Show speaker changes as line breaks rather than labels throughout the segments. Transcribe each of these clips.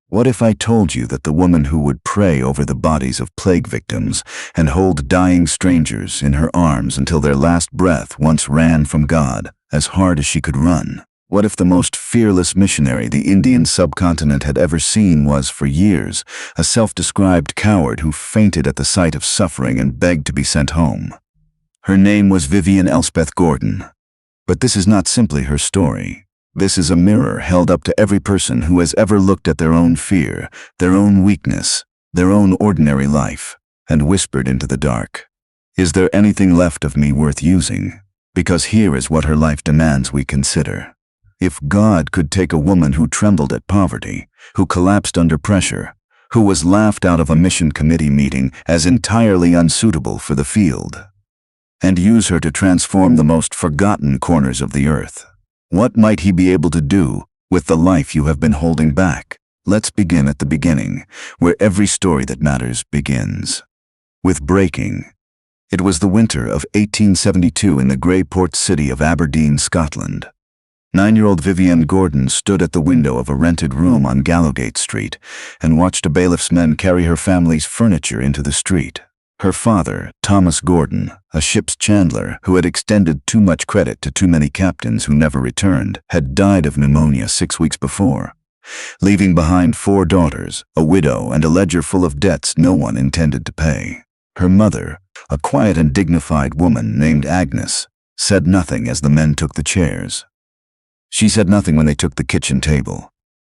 What if I told you that the woman who would pray over the bodies of plague victims and hold dying strangers in her arms until their last breath once ran from God as hard as she could run? What if the most fearless missionary the Indian subcontinent had ever seen was, for years, a self-described coward who fainted at the sight of suffering and begged to be sent home? Her name was Vivienne Elspeth Gordon. But this is not simply her story. This is a mirror held up to every person who has ever looked at their own fear, their own weakness, their own ordinary life, and whispered into the dark, "Is there anything left of me worth using?" Because here is what her life demands we consider. If God could take a woman who trembled at poverty, who collapsed under pressure, who was laughed out of a mission committee meeting as entirely unsuitable for the field, and use her to transform the most forgotten corners of the earth, what might he be able to do with the life you have been holding back? Let's begin at the beginning, where every story that matters begins. With breaking. It was the winter of 1872 in the grey port city of Aberdeen, Scotland. 9-year-old Vivienne Gordon stood at the window of a rented room on Gallowgate Street and watched a bailiff's men carry her family's furniture into the street. Her father, Thomas Gordon, a ship's chandler who had extended too much credit to too many captains who never returned, had died of pneumonia 6 weeks before, leaving behind 4 daughters, a widow, and a ledger full of debts no one intended to pay. Her mother, a quiet and dignified woman named Agnes, said nothing as the men took the chairs. She said nothing when they took the kitchen table.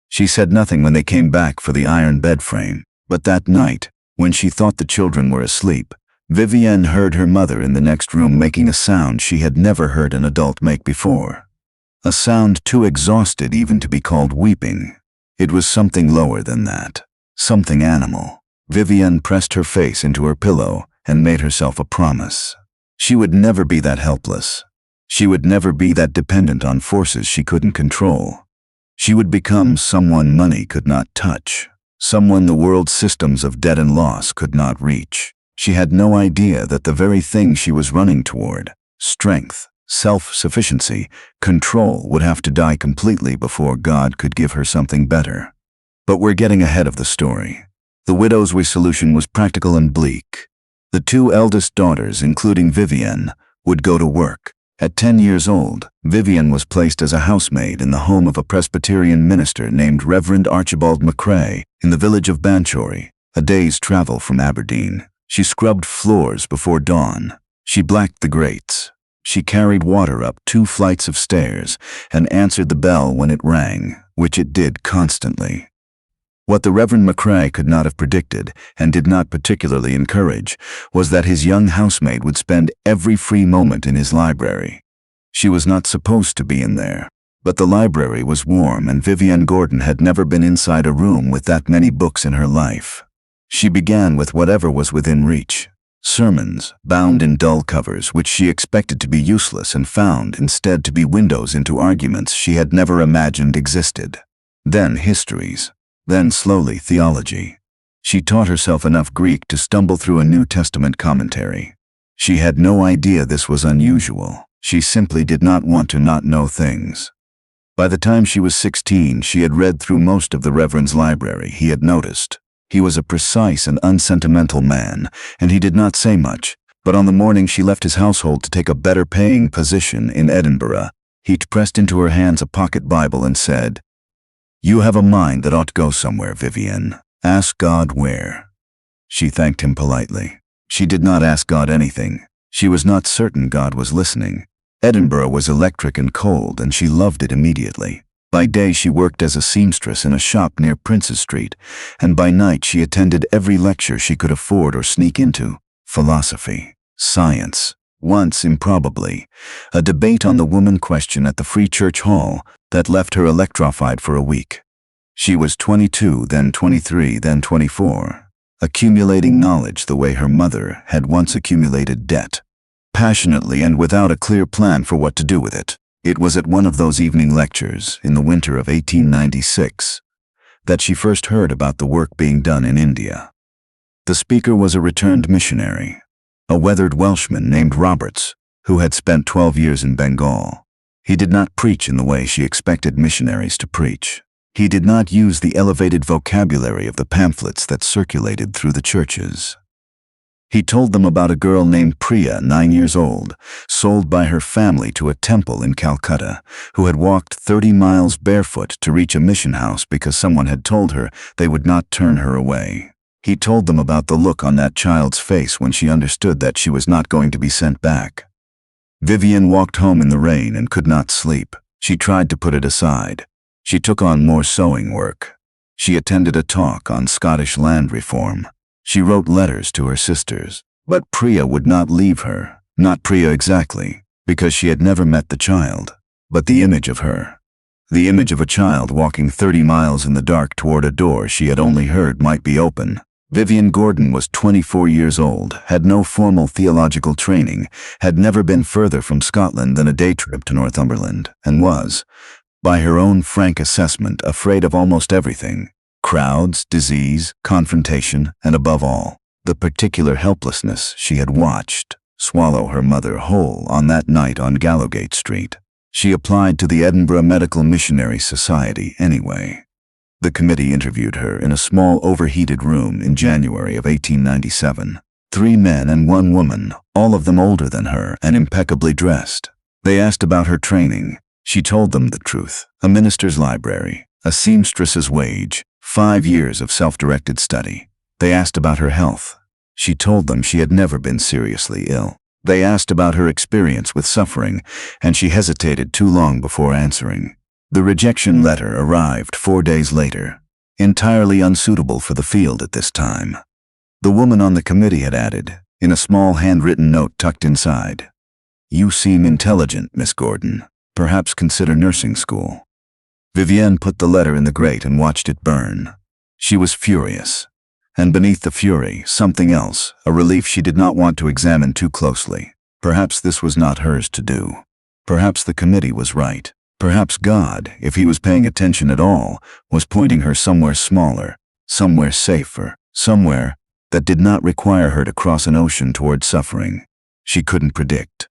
She said nothing when they came back for the iron bed frame. But that night, when she thought the children were asleep, Vivienne heard her mother in the next room making a sound she had never heard an adult make before. A sound too exhausted even to be called weeping. It was something lower than that. Something animal. Vivienne pressed her face into her pillow and made herself a promise. She would never be that helpless. She would never be that dependent on forces she couldn't control. She would become someone money could not touch, someone the world's systems of debt and loss could not reach. She had no idea that the very thing she was running toward, strength, self-sufficiency, control, would have to die completely before God could give her something better. But we're getting ahead of the story. The widow's solution was practical and bleak. The 2 eldest daughters, including Vivienne, would go to work. At 10 years old, Vivienne was placed as a housemaid in the home of a Presbyterian minister named Reverend Archibald McCrae in the village of Banchory, a day's travel from Aberdeen. She scrubbed floors before dawn. She blacked the grates. She carried water up 2 flights of stairs and answered the bell when it rang, which it did constantly. What the Reverend McCrae could not have predicted, and did not particularly encourage, was that his young housemaid would spend every free moment in his library. She was not supposed to be in there, but the library was warm and Vivienne Gordon had never been inside a room with that many books in her life. She began with whatever was within reach. Sermons, bound in dull covers, which she expected to be useless and found instead to be windows into arguments she had never imagined existed. Then histories. Then slowly theology. She taught herself enough Greek to stumble through a New Testament commentary. She had no idea this was unusual. She simply did not want to not know things. By the time she was 16, she had read through most of the Reverend's library. He had noticed. He was a precise and unsentimental man, and he did not say much. But on the morning she left his household to take a better-paying position in Edinburgh, he pressed into her hands a pocket Bible and said, "You have a mind that ought to go somewhere, Vivienne. Ask God where." She thanked him politely. She did not ask God anything. She was not certain God was listening. Edinburgh was electric and cold, and she loved it immediately. By day she worked as a seamstress in a shop near Princes Street, and by night she attended every lecture she could afford or sneak into. Philosophy, science, once, improbably, a debate on the woman question at the Free Church Hall that left her electrified for a week. She was 22, then 23, then 24, accumulating knowledge the way her mother had once accumulated debt, passionately and without a clear plan for what to do with it. It was at one of those evening lectures in the winter of 1896 that she first heard about the work being done in India. The speaker was a returned missionary, a weathered Welshman named Roberts, who had spent 12 years in Bengal. He did not preach in the way she expected missionaries to preach. He did not use the elevated vocabulary of the pamphlets that circulated through the churches. He told them about a girl named Priya, 9 years old, sold by her family to a temple in Calcutta, who had walked 30 miles barefoot to reach a mission house because someone had told her they would not turn her away. He told them about the look on that child's face when she understood that she was not going to be sent back. Vivienne walked home in the rain and could not sleep. She tried to put it aside. She took on more sewing work. She attended a talk on Scottish land reform. She wrote letters to her sisters. But Priya would not leave her. Not Priya exactly, because she had never met the child, but the image of her. The image of a child walking 30 miles in the dark toward a door she had only heard might be open. Vivienne Gordon was 24 years old, had no formal theological training, had never been further from Scotland than a day trip to Northumberland, and was, by her own frank assessment, afraid of almost everything: crowds, disease, confrontation, and above all, the particular helplessness she had watched swallow her mother whole on that night on Gallowgate Street. She applied to the Edinburgh Medical Missionary Society anyway. The committee interviewed her in a small overheated room in January of 1897. 3 men and 1 woman, all of them older than her and impeccably dressed. They asked about her training. She told them the truth: a minister's library, a seamstress's wage, 5 years of self-directed study. They asked about her health. She told them she had never been seriously ill. They asked about her experience with suffering, and she hesitated too long before answering. The rejection letter arrived 4 days later, entirely unsuitable for the field at this time. The woman on the committee had added, in a small handwritten note tucked inside, "You seem intelligent, Miss Gordon. Perhaps consider nursing school." Vivienne put the letter in the grate and watched it burn. She was furious. And beneath the fury, something else, a relief she did not want to examine too closely. Perhaps this was not hers to do. Perhaps the committee was right. Perhaps God, if he was paying attention at all, was pointing her somewhere smaller, somewhere safer, somewhere that did not require her to cross an ocean toward suffering. She couldn't predict.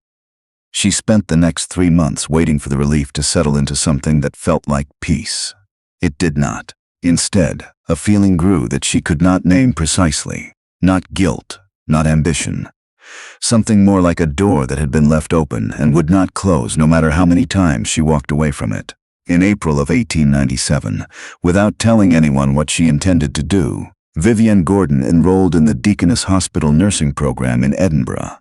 She spent the next 3 months waiting for the relief to settle into something that felt like peace. It did not. Instead, a feeling grew that she could not name precisely. Not guilt, not ambition. Something more like a door that had been left open and would not close no matter how many times she walked away from it. In April of 1897, without telling anyone what she intended to do, Vivienne Gordon enrolled in the Deaconess Hospital nursing program in Edinburgh.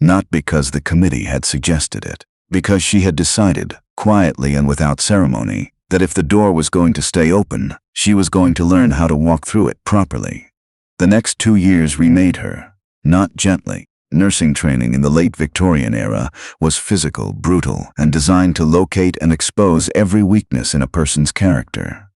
Not because the committee had suggested it, because she had decided, quietly and without ceremony, that if the door was going to stay open, she was going to learn how to walk through it properly. The next 2 years remade her, not gently. Nursing training in the late Victorian era was physical, brutal, and designed to locate and expose every weakness in a person's character.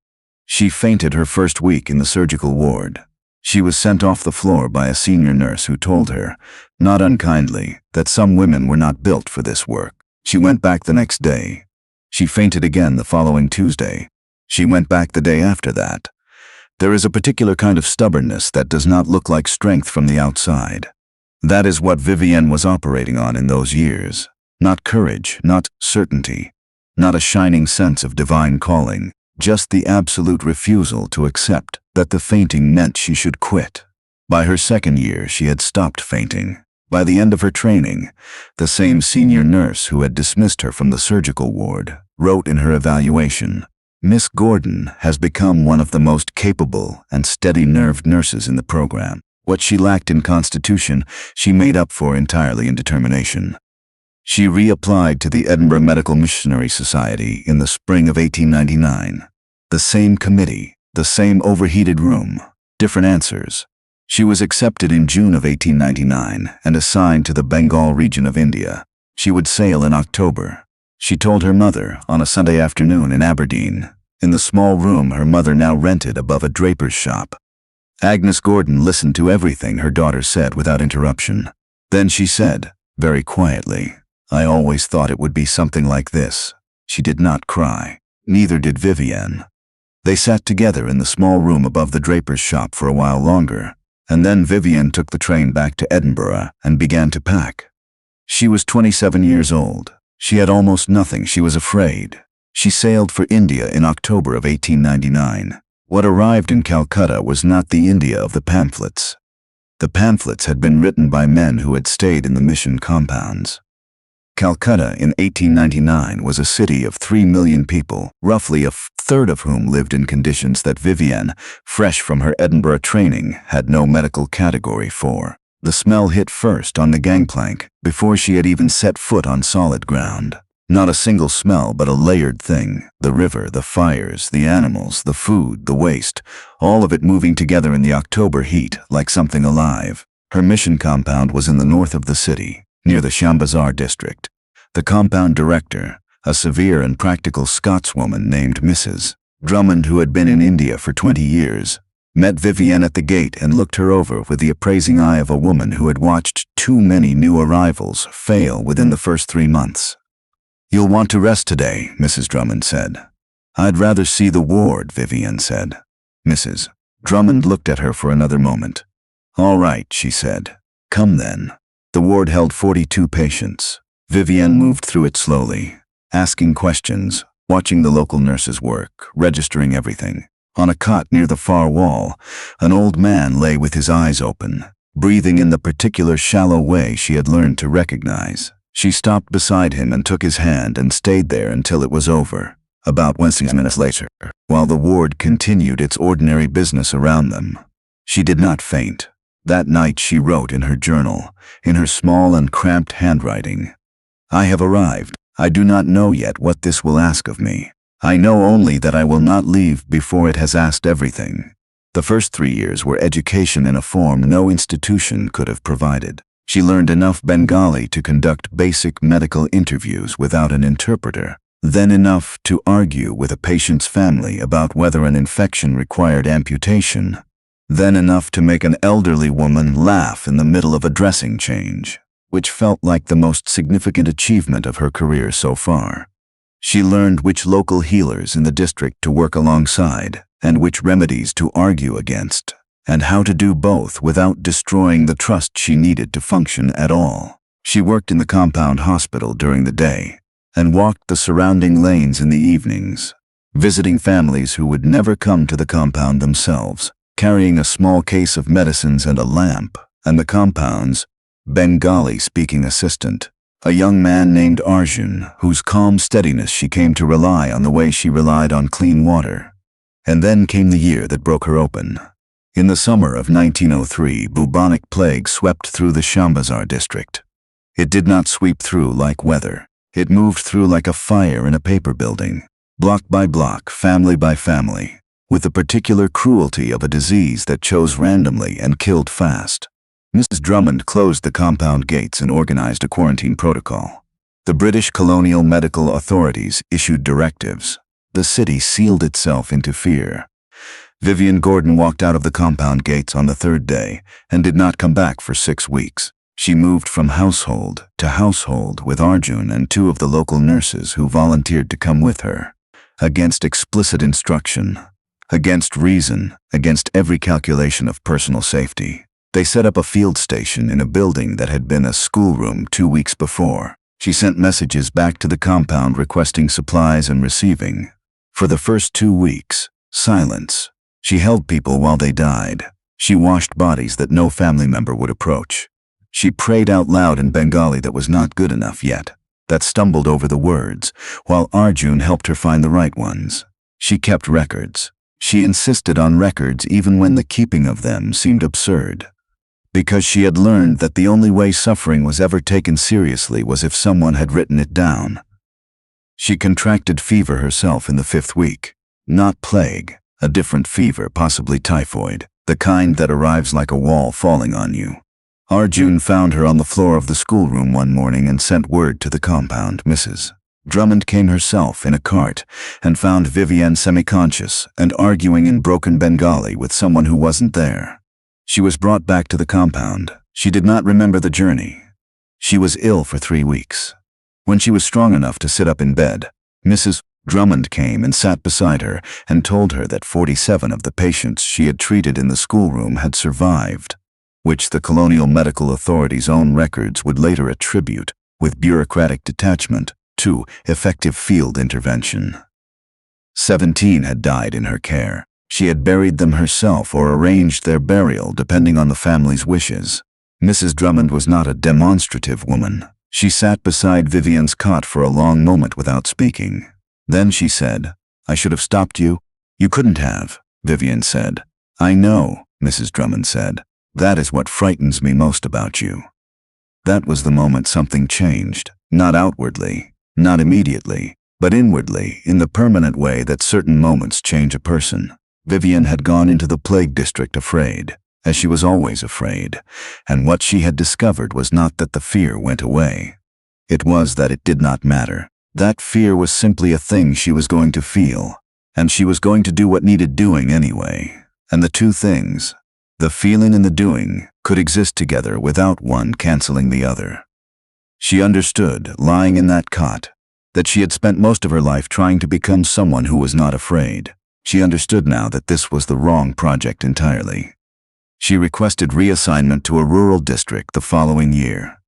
She fainted her first week in the surgical ward. She was sent off the floor by a senior nurse who told her, not unkindly, that some women were not built for this work. She went back the next day. She fainted again the following Tuesday. She went back the day after that. There is a particular kind of stubbornness that does not look like strength from the outside. That is what Vivienne was operating on in those years. Not courage, not certainty, not a shining sense of divine calling, just the absolute refusal to accept that the fainting meant she should quit. By her 2nd year, she had stopped fainting. By the end of her training, the same senior nurse who had dismissed her from the surgical ward wrote in her evaluation, "Miss Gordon has become one of the most capable and steady-nerved nurses in the program. What she lacked in constitution, she made up for entirely in determination." She reapplied to the Edinburgh Medical Missionary Society in the spring of 1899. The same committee, the same overheated room, different answers. She was accepted in June of 1899 and assigned to the Bengal region of India. She would sail in October. She told her mother on a Sunday afternoon in Aberdeen, in the small room her mother now rented above a draper's shop. Agnes Gordon listened to everything her daughter said without interruption. Then she said, very quietly, "I always thought it would be something like this." She did not cry. Neither did Vivienne. They sat together in the small room above the draper's shop for a while longer, and then Vivienne took the train back to Edinburgh and began to pack. She was 27 years old. She had almost nothing. She was afraid. She sailed for India in October of 1899. What arrived in Calcutta was not the India of the pamphlets. The pamphlets had been written by men who had stayed in the mission compounds. Calcutta in 1899 was a city of 3 million people, roughly a third of whom lived in conditions that Vivienne, fresh from her Edinburgh training, had no medical category for. The smell hit first on the gangplank, before she had even set foot on solid ground. Not a single smell, but a layered thing. The river, the fires, the animals, the food, the waste, all of it moving together in the October heat like something alive. Her mission compound was in the north of the city, near the Shambazar district. The compound director, a severe and practical Scotswoman named Mrs. Drummond, who had been in India for 20 years, met Vivienne at the gate and looked her over with the appraising eye of a woman who had watched too many new arrivals fail within the first 3 months. "You'll want to rest today," Mrs. Drummond said. "I'd rather see the ward," Vivienne said. Mrs. Drummond looked at her for another moment. "All right," she said. "Come then." The ward held 42 patients. Vivienne moved through it slowly, asking questions, watching the local nurses work, registering everything. On a cot near the far wall, an old man lay with his eyes open, breathing in the particular shallow way she had learned to recognize. She stopped beside him and took his hand and stayed there until it was over. About 20 minutes later, while the ward continued its ordinary business around them, she did not faint. That night she wrote in her journal, in her small and cramped handwriting, "I have arrived. I do not know yet what this will ask of me. I know only that I will not leave before it has asked everything." The first 3 years were education in a form no institution could have provided. She learned enough Bengali to conduct basic medical interviews without an interpreter, then enough to argue with a patient's family about whether an infection required amputation, then enough to make an elderly woman laugh in the middle of a dressing change, which felt like the most significant achievement of her career so far. She learned which local healers in the district to work alongside, and which remedies to argue against, and how to do both without destroying the trust she needed to function at all. She worked in the compound hospital during the day, and walked the surrounding lanes in the evenings, visiting families who would never come to the compound themselves, carrying a small case of medicines and a lamp, and the compound's Bengali-speaking assistant, a young man named Arjun, whose calm steadiness she came to rely on the way she relied on clean water. And then came the year that broke her open. In the summer of 1903, bubonic plague swept through the Shambazar district. It did not sweep through like weather. It moved through like a fire in a paper building, block by block, family by family, with the particular cruelty of a disease that chose randomly and killed fast. Mrs. Drummond closed the compound gates and organized a quarantine protocol. The British colonial medical authorities issued directives. The city sealed itself into fear. Vivienne Gordon walked out of the compound gates on the 3rd day and did not come back for 6 weeks. She moved from household to household with Arjun and 2 of the local nurses who volunteered to come with her. Against explicit instruction, against reason, against every calculation of personal safety, they set up a field station in a building that had been a schoolroom 2 weeks before. She sent messages back to the compound requesting supplies and receiving. For the first 2 weeks, silence. She held people while they died. She washed bodies that no family member would approach. She prayed out loud in Bengali that was not good enough yet, that stumbled over the words, while Arjun helped her find the right ones. She kept records. She insisted on records even when the keeping of them seemed absurd, because she had learned that the only way suffering was ever taken seriously was if someone had written it down. She contracted fever herself in the 5th week. Not plague, a different fever, possibly typhoid, the kind that arrives like a wall falling on you. Arjun found her on the floor of the schoolroom one morning and sent word to the compound. Mrs. Drummond came herself in a cart and found Vivienne semi-conscious and arguing in broken Bengali with someone who wasn't there. She was brought back to the compound. She did not remember the journey. She was ill for 3 weeks. When she was strong enough to sit up in bed, Mrs. Drummond came and sat beside her and told her that 47 of the patients she had treated in the schoolroom had survived, which the colonial medical authorities' own records would later attribute, with bureaucratic detachment, 2. Effective field intervention. 17 had died in her care. She had buried them herself or arranged their burial depending on the family's wishes. Mrs. Drummond was not a demonstrative woman. She sat beside Vivienne's cot for a long moment without speaking. Then she said, "I should have stopped you." "You couldn't have," Vivienne said. "I know," Mrs. Drummond said. "That is what frightens me most about you." That was the moment something changed, not outwardly, not immediately, but inwardly, in the permanent way that certain moments change a person. Vivienne had gone into the plague district afraid, as she was always afraid, and what she had discovered was not that the fear went away. It was that it did not matter. That fear was simply a thing she was going to feel, and she was going to do what needed doing anyway. And the two things, the feeling and the doing, could exist together without one canceling the other. She understood, lying in that cot, that she had spent most of her life trying to become someone who was not afraid. She understood now that this was the wrong project entirely. She requested reassignment to a rural district the following year.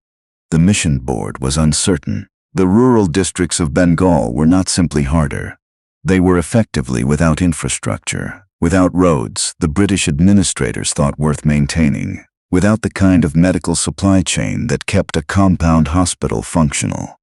The mission board was uncertain. The rural districts of Bengal were not simply harder. They were effectively without infrastructure, without roads the British administrators thought worth maintaining, without the kind of medical supply chain that kept a compound hospital functional.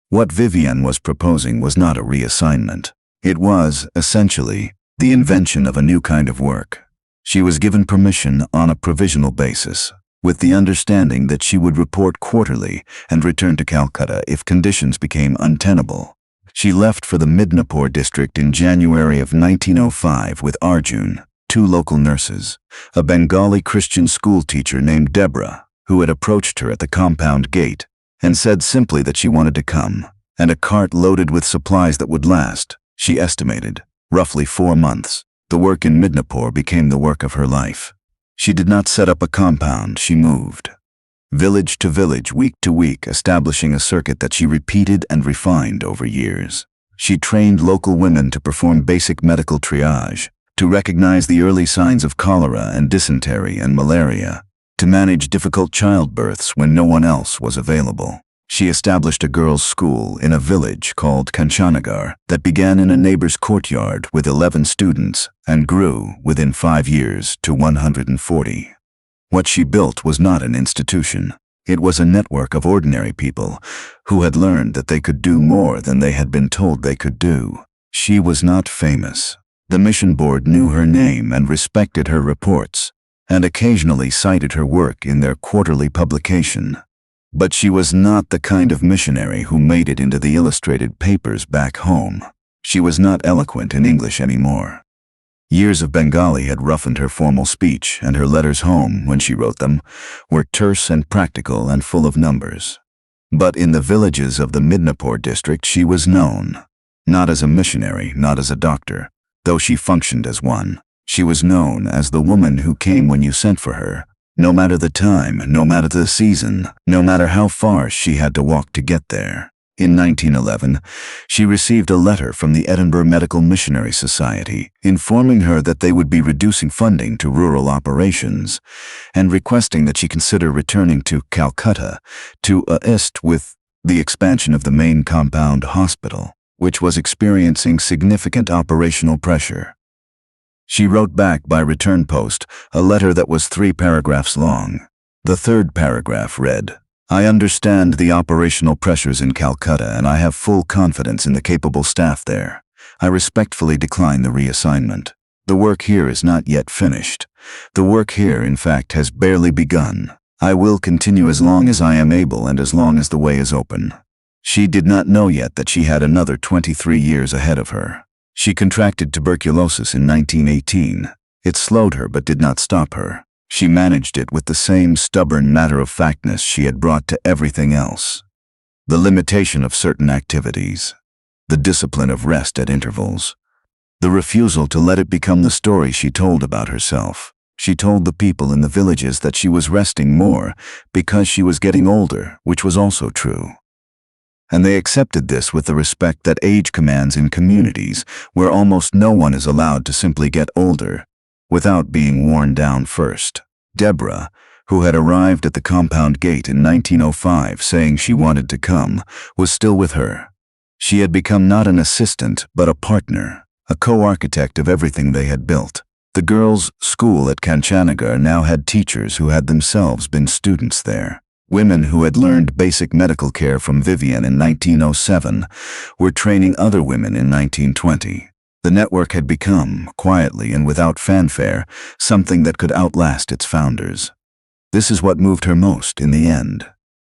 What Vivienne was proposing was not a reassignment. It was, essentially, the invention of a new kind of work. She was given permission on a provisional basis, with the understanding that she would report quarterly and return to Calcutta if conditions became untenable. She left for the Midnapore district in January of 1905 with Arjun, 2 local nurses, a Bengali Christian school teacher named Deborah, who had approached her at the compound gate and said simply that she wanted to come, and a cart loaded with supplies that would last, she estimated, roughly 4 months. The work in Midnapore became the work of her life. She did not set up a compound, she moved. Village to village, week to week, establishing a circuit that she repeated and refined over years. She trained local women to perform basic medical triage, to recognize the early signs of cholera and dysentery and malaria, to manage difficult childbirths when no one else was available. She established a girls' school in a village called Kanchanagar that began in a neighbor's courtyard with 11 students and grew, within 5 years, to 140. What she built was not an institution. It was a network of ordinary people who had learned that they could do more than they had been told they could do. She was not famous. The mission board knew her name and respected her reports, and occasionally cited her work in their quarterly publication. But she was not the kind of missionary who made it into the illustrated papers back home. She was not eloquent in English anymore. Years of Bengali had roughened her formal speech, and her letters home, when she wrote them, were terse and practical and full of numbers. But in the villages of the Midnapore district she was known, not as a missionary, not as a doctor, though she functioned as one. She was known as the woman who came when you sent for her, no matter the time, no matter the season, no matter how far she had to walk to get there. In 1911, she received a letter from the Edinburgh Medical Missionary Society informing her that they would be reducing funding to rural operations and requesting that she consider returning to Calcutta to assist with the expansion of the main compound hospital, which was experiencing significant operational pressure. She wrote back by return post a letter that was 3 paragraphs long. The 3rd paragraph read, "I understand the operational pressures in Calcutta and I have full confidence in the capable staff there. I respectfully decline the reassignment. The work here is not yet finished. The work here, in fact, has barely begun. I will continue as long as I am able and as long as the way is open." She did not know yet that she had another 23 years ahead of her. She contracted tuberculosis in 1918. It slowed her but did not stop her. She managed it with the same stubborn matter-of-factness she had brought to everything else. The limitation of certain activities, the discipline of rest at intervals, the refusal to let it become the story she told about herself. She told the people in the villages that she was resting more because she was getting older, which was also true. And they accepted this with the respect that age commands in communities where almost no one is allowed to simply get older without being worn down first. Deborah, who had arrived at the compound gate in 1905 saying she wanted to come, was still with her. She had become not an assistant, but a partner, a co-architect of everything they had built. The girls' school at Calcutta now had teachers who had themselves been students there. Women who had learned basic medical care from Vivienne in 1907 were training other women in 1920. The network had become, quietly and without fanfare, something that could outlast its founders. This is what moved her most in the end.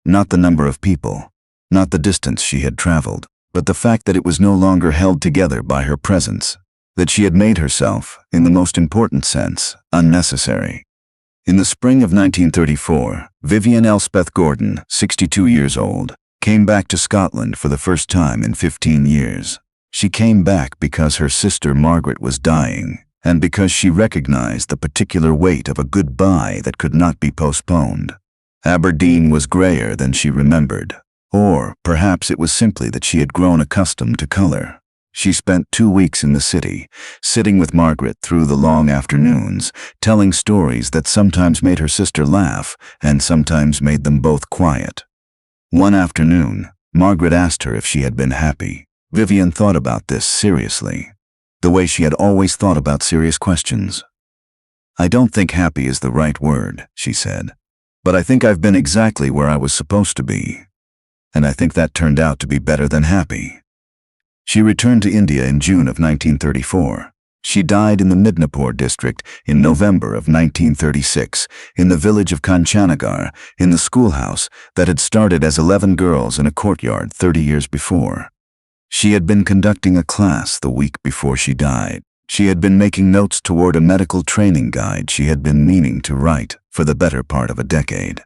Not the number of people, not the distance she had traveled, but the fact that it was no longer held together by her presence, that she had made herself, in the most important sense, unnecessary. In the spring of 1934, Vivienne Elspeth Gordon, 62 years old, came back to Scotland for the first time in 15 years. She came back because her sister Margaret was dying, and because she recognized the particular weight of a goodbye that could not be postponed. Aberdeen was grayer than she remembered, or perhaps it was simply that she had grown accustomed to color. She spent 2 weeks in the city, sitting with Margaret through the long afternoons, telling stories that sometimes made her sister laugh and sometimes made them both quiet. One afternoon, Margaret asked her if she had been happy. Vivienne thought about this seriously, the way she had always thought about serious questions. "I don't think happy is the right word," she said, "but I think I've been exactly where I was supposed to be, and I think that turned out to be better than happy." She returned to India in June of 1934. She died in the Midnapore district in November of 1936, in the village of Kanchannagar, in the schoolhouse that had started as 11 girls in a courtyard 30 years before. She had been conducting a class the week before she died. She had been making notes toward a medical training guide she had been meaning to write for the better part of a decade.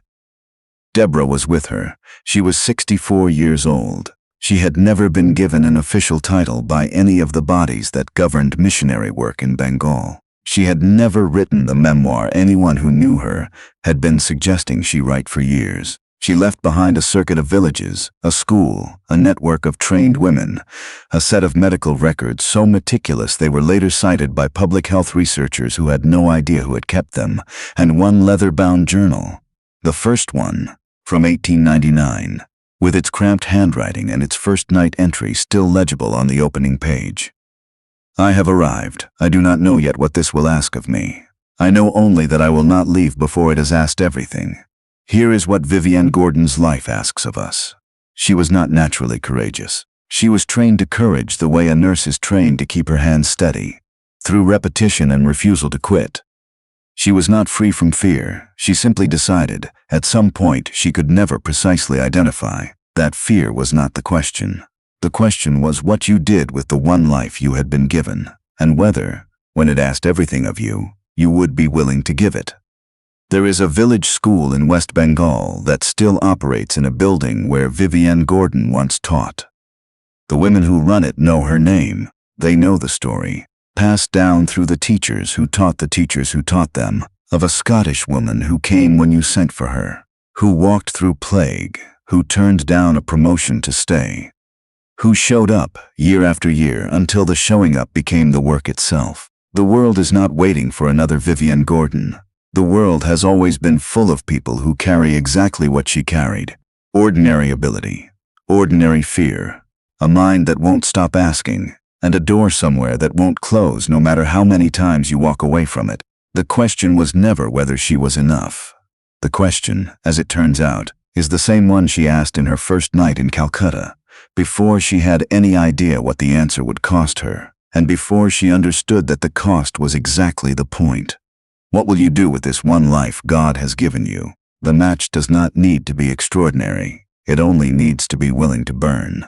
Deborah was with her. She was 64 years old. She had never been given an official title by any of the bodies that governed missionary work in Bengal. She had never written the memoir anyone who knew her had been suggesting she write for years. She left behind a circuit of villages, a school, a network of trained women, a set of medical records so meticulous they were later cited by public health researchers who had no idea who had kept them, and one leather-bound journal, the first one, from 1899, with its cramped handwriting and its first night entry still legible on the opening page. "I have arrived. I do not know yet what this will ask of me. I know only that I will not leave before it has asked everything. Here is what Vivienne Gordon's life asks of us." She was not naturally courageous. She was trained to courage the way a nurse is trained to keep her hands steady, through repetition and refusal to quit. She was not free from fear. She simply decided, at some point she could never precisely identify, that fear was not the question. The question was what you did with the one life you had been given, and whether, when it asked everything of you, you would be willing to give it. There is a village school in West Bengal that still operates in a building where Vivienne Gordon once taught. The women who run it know her name. They know the story, passed down through the teachers who taught the teachers who taught them, of a Scottish woman who came when you sent for her, who walked through plague, who turned down a promotion to stay, who showed up year after year until the showing up became the work itself. The world is not waiting for another Vivienne Gordon. The world has always been full of people who carry exactly what she carried: ordinary ability, ordinary fear, a mind that won't stop asking, and a door somewhere that won't close no matter how many times you walk away from it. The question was never whether she was enough. The question, as it turns out, is the same one she asked in her first night in Calcutta, before she had any idea what the answer would cost her, and before she understood that the cost was exactly the point. What will you do with this one life God has given you? The match does not need to be extraordinary. It only needs to be willing to burn.